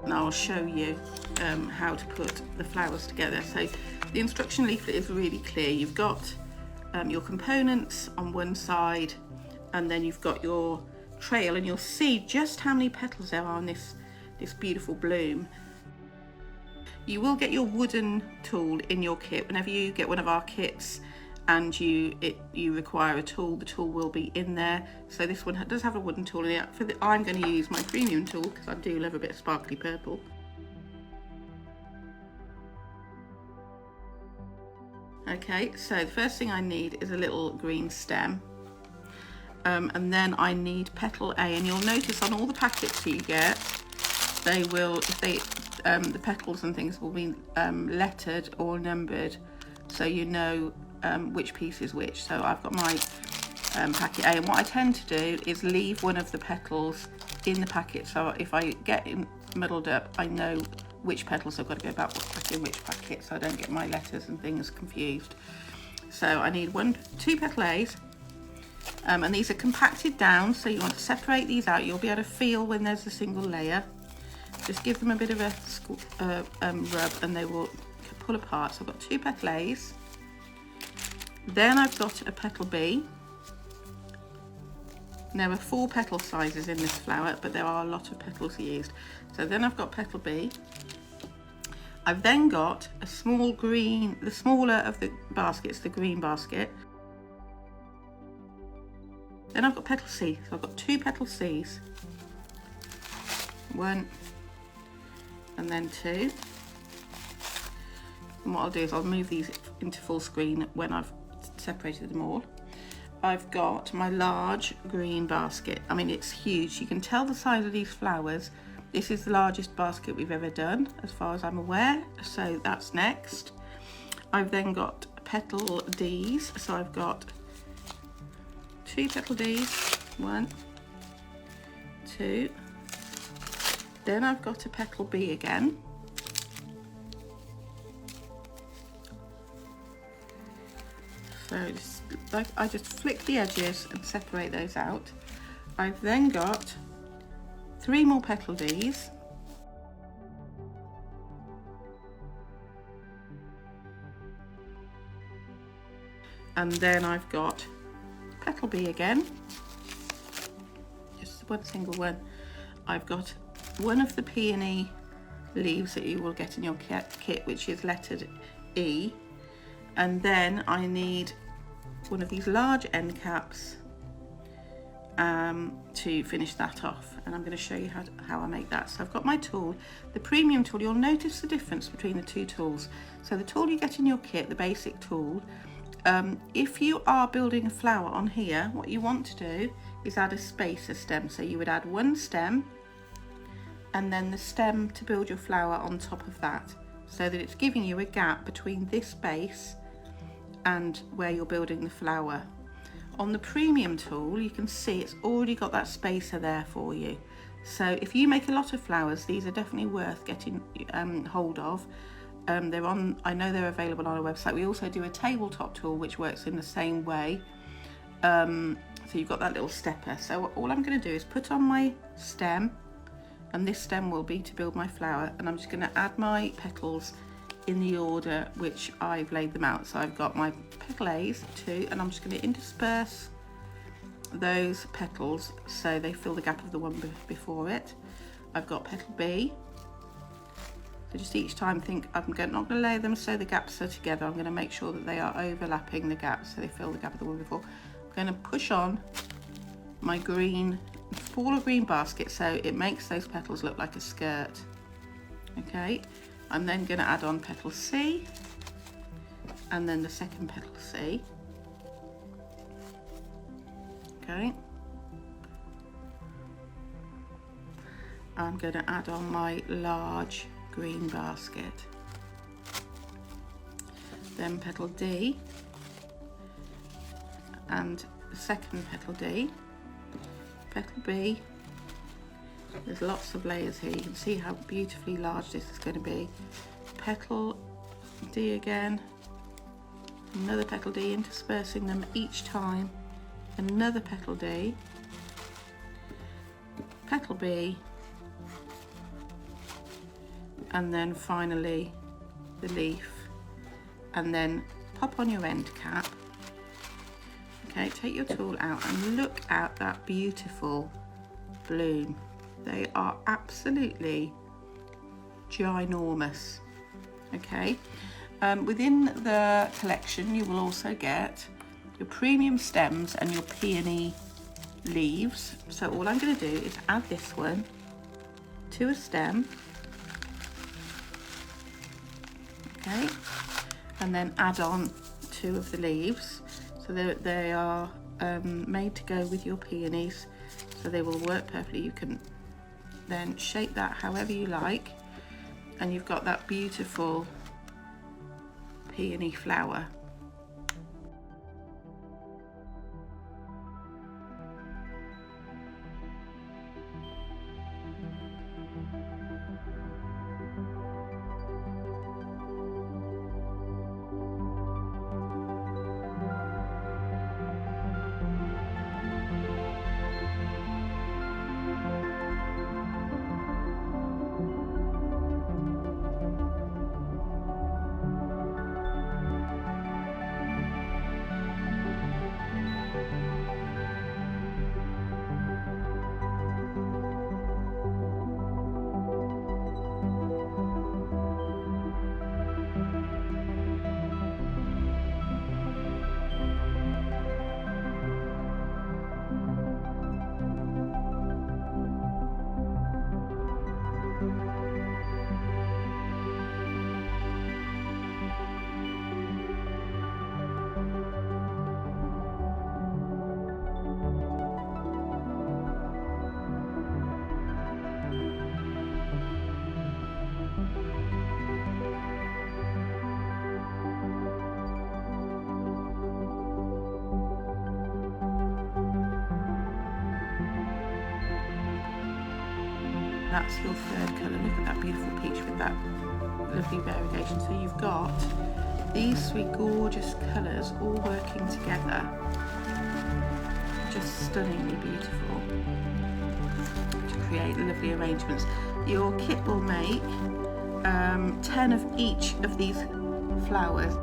and I'll show you how to put the flowers together. So the instruction leaflet is really clear. You've got your components on one side, and then you've got your trail, and you'll see just how many petals there are on this beautiful bloom. You will get your wooden tool in your kit. Whenever you get one of our kits and you require a tool, the tool will be in there. So this one does have a wooden tool in it. I'm going to use my premium tool because I do love a bit of sparkly purple. Okay, so the first thing I need is a little green stem, and then I need petal A, and you'll notice on all the packets you get, they will, the petals and things will be lettered or numbered, so you know which piece is which. So I've got my packet A, and what I tend to do is leave one of the petals in the packet, so if I get muddled up, I know which petals I've got to go back in which packet, so I don't get my letters and things confused. So I need 2 petal A's, and these are compacted down, so you want to separate these out. You'll be able to feel when there's a single layer. Just give them a bit of a rub and they will pull apart. So I've got 2 petal A's. Then I've got a petal B. There are 4 petal sizes in this flower, but there are a lot of petals used. So then I've got petal B. I've then got a small green, the smaller of the baskets, the green basket. Then I've got petal C. So I've got 2 petal C's. 1 and then 2. And what I'll do is I'll move these into full screen when I've separated them all. I've got my large green basket. I mean, it's huge. You can tell the size of these flowers. This is the largest basket we've ever done, as far as I'm aware. So that's next. I've then got petal D's. So I've got 2 petal D's. 1, 2. Then I've got a petal B again. So I just flick the edges and separate those out. I've then got 3 more petal D's. And then I've got petal B again. Just one single one. I've got one of the peony leaves that you will get in your kit, which is lettered E. And then I need one of these large end caps to finish that off, and I'm going to show you how I make that. So I've got my tool, the premium tool. You'll notice the difference between the 2 tools. So the tool you get in your kit, the basic tool, if you are building a flower on here, what you want to do is add a spacer stem. So you would add 1 stem and then the stem to build your flower on top of that, so that it's giving you a gap between this base and where you're building the flower. On the premium tool, you can see it's already got that spacer there for you. So if you make a lot of flowers, these are definitely worth getting hold of. They're on, I know they're available on our website. We also do a tabletop tool which works in the same way. So you've got that little stepper. So all I'm going to do is put on my stem, and this stem will be to build my flower, and I'm just going to add my petals in the order which I've laid them out. So I've got my petal A's, 2, and I'm just going to intersperse those petals so they fill the gap of the one before it. I've got petal B. So just each time think, I'm not going to lay them so the gaps are together. I'm going to make sure that they are overlapping the gaps so they fill the gap of the one before. I'm going to push on my green, smaller green basket so it makes those petals look like a skirt. Okay, I'm then going to add on petal C and then the second petal C. Okay, I'm going to add on my large green basket, then petal D and the second petal D, petal B. There's lots of layers here. You can see how beautifully large this is going to be. Petal D again, another petal D, interspersing them each time, another petal D, petal B, and then finally the leaf, and then pop on your end cap. Okay, take your tool out and look at that beautiful bloom. They are absolutely ginormous. Okay, within the collection you will also get your premium stems and your peony leaves. So all I'm going to do is add this one to a stem, okay, and then add on 2 of the leaves. So they are made to go with your peonies, so they will work perfectly. You can then shape that however you like, and you've got that beautiful peony flower. That's your 3rd colour. Look at that beautiful peach with that lovely variegation. So you've got these 3 gorgeous colours all working together, just stunningly beautiful, to create lovely arrangements. Your kit will make 10 of each of these flowers.